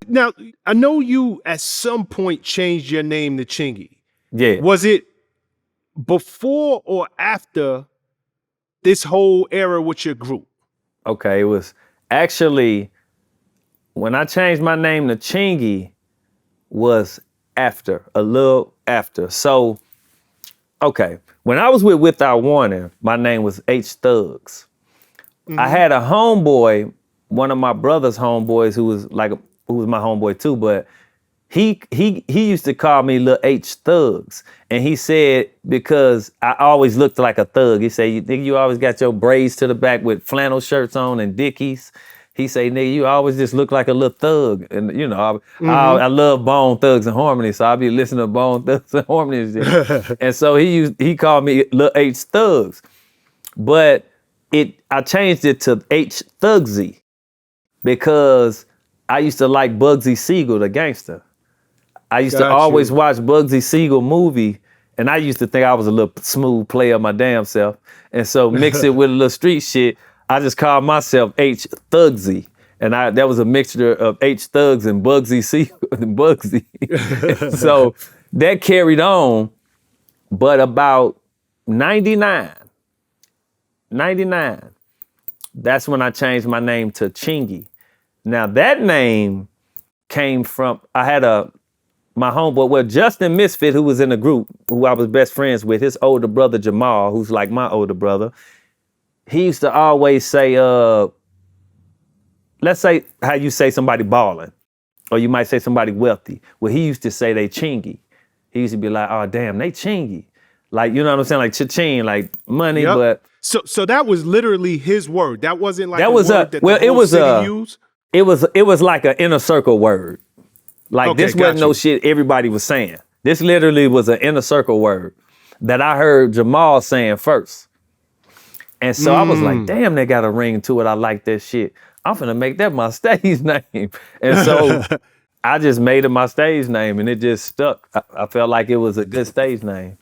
Now, I know you at some point changed your name to Chingy. Yeah. Was it before or after this whole era with your group? Okay, it was actually when I changed my name to Chingy was a little after. So, okay, when I was with Without Warning, my name was H Thugs. I had a homeboy, one of my brother's homeboys who was my homeboy too, but he used to call me Lil H Thugs. And he said, because I always looked like a thug, he said, nigga, you always got your braids to the back with flannel shirts on and Dickies. He say, nigga, you always just look like a little thug. And you know, I love Bone Thugs and Harmony, so I'll be listening to Bone Thugs and Harmony and shit. And so he called me Lil H Thugs. But I changed it to H Thugsy because I used to like Bugsy Siegel, the gangster. I used to always watch Bugsy Siegel movie, and I used to think I was a little smooth player my damn self. And so mix it with a little street shit, I just called myself H Thugsy. And that was a mixture of H Thugs and Bugsy Siegel and Bugsy. So that carried on, but about 99, that's when I changed my name to Chingy. Now that name came from, I had my homeboy, Justin Misfit, who was in the group, who I was best friends with, his older brother Jamal, who's like my older brother, he used to always say, let's say how you say somebody balling, or you might say somebody wealthy. Well, he used to say they chingy. He used to be like, oh damn, they chingy. Like, you know what I'm saying? Like cha-ching, like money, but. So that was literally his word. That wasn't like that a was word that the whole city used? It was like an inner circle word. Like Okay, this wasn't no shit everybody was saying. This literally was an inner circle word that I heard Jamal saying first. And so I was like, damn, they got a ring to it. I like that shit. I'm finna make that my stage name. And so I just made it my stage name and it just stuck. I felt like it was a good stage name.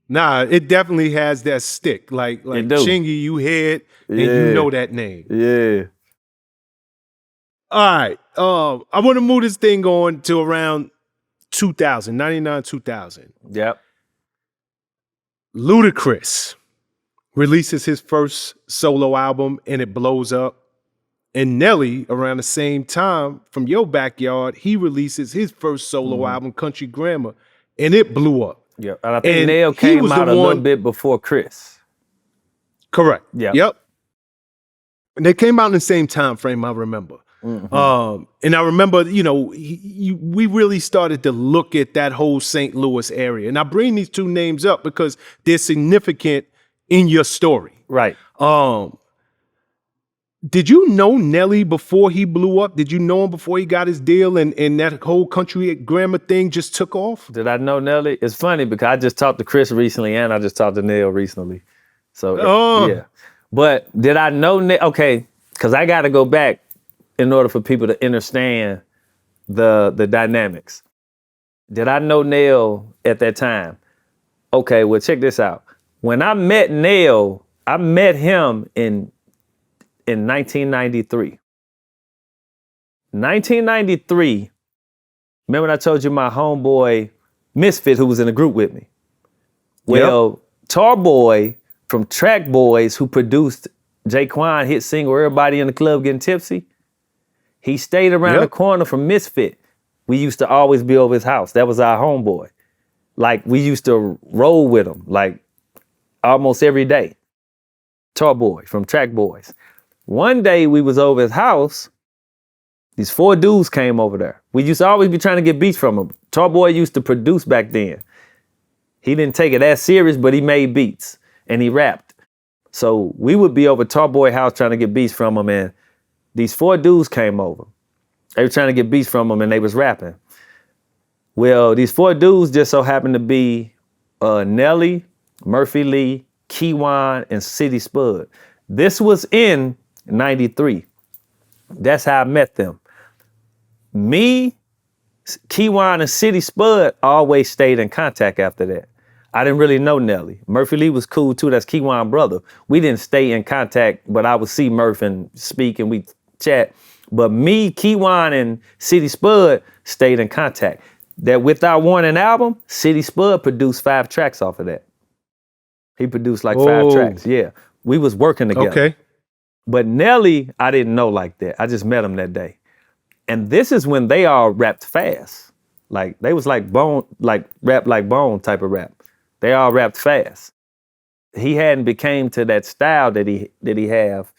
Nah, it definitely has that stick. Like Chingy, you hear it and you know that name. Yeah. All right. I want to move this thing on to around 2000, 99, 2000. Yep. Ludacris releases his first solo album and it blows up. And Nelly, around the same time, from your backyard, he releases his first solo album, Country Grammar, and it blew up. Yeah, and I think Nail came out a little bit before Chris. Correct. Yeah. Yep. And they came out in the same time frame, I remember. And I remember, you know, we really started to look at that whole St. Louis area. And I bring these two names up because they're significant in your story. Right. Did you know Nelly before he blew up? Did you know him before he got his deal and that whole Country Grammar thing just took off? Did I know Nelly? It's funny because I just talked to Chris recently and I just talked to Neil recently. So, yeah. But did I know Nelly? Okay, because I got to go back in order for people to understand the dynamics. Did I know Neil at that time? Okay, well, check this out. When I met Neil, I met him in 1993. 1993, remember when I told you my homeboy Misfit who was in the group with me? Well, Tarboy from Track Boys who produced Jaquan hit single Everybody in the Club Getting Tipsy, he stayed around the corner from Misfit. We used to always be over his house. That was our homeboy. Like we used to roll with him like almost every day. Tarboy from Track Boys. One day we was over his house. These 4 dudes came over there. We used to always be trying to get beats from him. Tarboy used to produce back then. He didn't take it that serious, but he made beats and he rapped. So we would be over Tarboy house trying to get beats from him, and these 4 dudes came over. They were trying to get beats from him and they was rapping. Well, these 4 dudes just so happened to be Nelly, Murphy Lee, Keywan, and City Spud. This was in 93. That's how I met them. Me, Keywan, and City Spud always stayed in contact after that. I didn't really know Nelly. Murphy Lee was cool too. That's Keywan's brother. We didn't stay in contact, but I would see Murph and speak and we chat. But me, Keywan, and City Spud stayed in contact. That Without Warning album, City Spud produced 5 tracks off of that. He produced like 5 tracks. Yeah, we was working together. Okay. But Nelly, I didn't know like that. I just met him that day. And this is when they all rapped fast. Like they was like Bone, like rap like Bone type of rap. They all rapped fast. He hadn't became to that style that he have.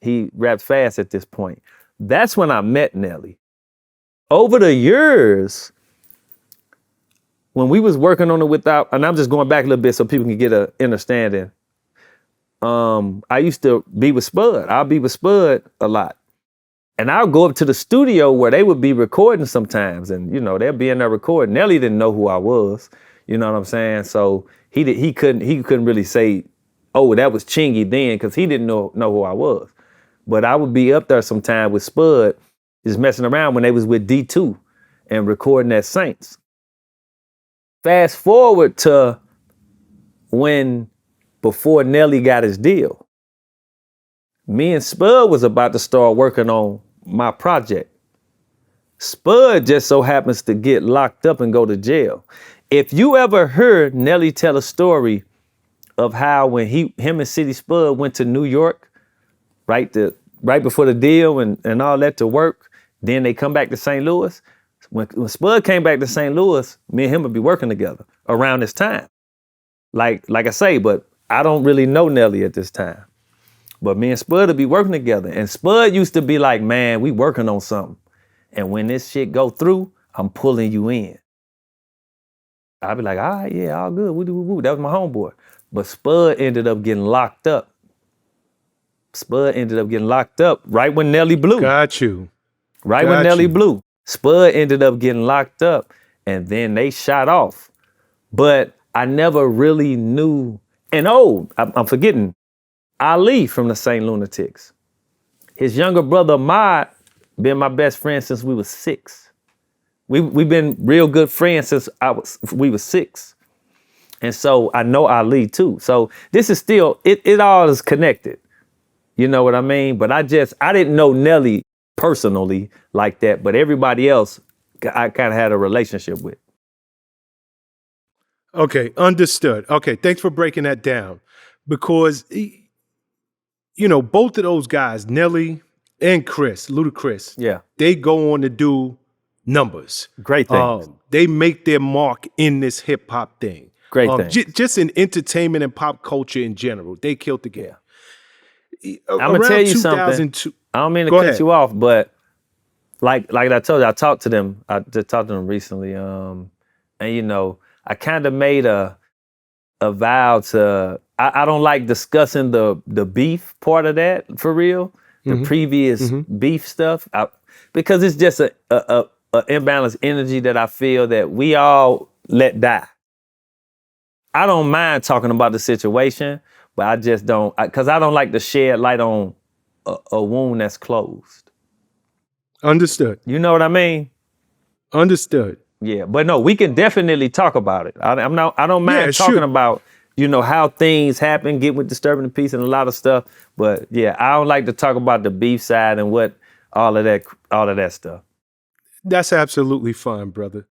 He rapped fast at this point. That's when I met Nelly. Over the years, when we was working on it Without, and I'm just going back a little bit so people can get an understanding. I used to be with Spud. I'll be with Spud a lot. And I'll go up to the studio where they would be recording sometimes. And, you know, they'll be in there recording. Nelly didn't know who I was. You know what I'm saying? So he couldn't really say, oh, that was Chingy then, because he didn't know who I was. But I would be up there sometime with Spud, just messing around when they was with D2 and recording at Saints. Fast forward to before Nelly got his deal. Me and Spud was about to start working on my project. Spud just so happens to get locked up and go to jail. If you ever heard Nelly tell a story of how when him and City Spud went to New York, right before the deal and all that to work, then they come back to St. Louis. When Spud came back to St. Louis, me and him would be working together around this time. Like I say, but I don't really know Nelly at this time. But me and Spud would be working together. And Spud used to be like, man, we working on something. And when this shit go through, I'm pulling you in. I'd be like, all right, yeah, all good. Woo. That was my homeboy. But Spud ended up getting locked up. Right when Nelly blew. Got you. When Nelly blew. Spud ended up getting locked up, and then they shot off. But I never really knew. And I'm forgetting, Ali from the St. Lunatics. His younger brother, Ahmad, been my best friend since we was 6. We've been real good friends since we was 6. And so I know Ali too. So this is still, it all is connected. You know what I mean? But I didn't know Nelly personally like that, but everybody else I kind of had a relationship with. Okay, understood. Okay, thanks for breaking that down. Because, you know, both of those guys, Nelly and Ludacris, yeah, they go on to do numbers. Great things. They make their mark in this hip hop thing. Great things. Just in entertainment and pop culture in general. They killed the game. Yeah. I'm going to tell you something. I don't mean to cut you off, but like I told you, I talked to them. I just talked to them recently. And, you know, I kind of made a vow to, I don't like discussing the beef part of that for real, the previous beef stuff, because it's just a imbalanced energy that I feel that we all let die. I don't mind talking about the situation, but I just don't, because I don't like to shed light on a wound that's closed. Understood. You know what I mean? Understood. Yeah, but no, we can definitely talk about it. I don't mind talking about, you know, how things happen, get with disturbing the peace and a lot of stuff. But yeah, I don't like to talk about the beef side and all of that stuff. That's absolutely fine, brother.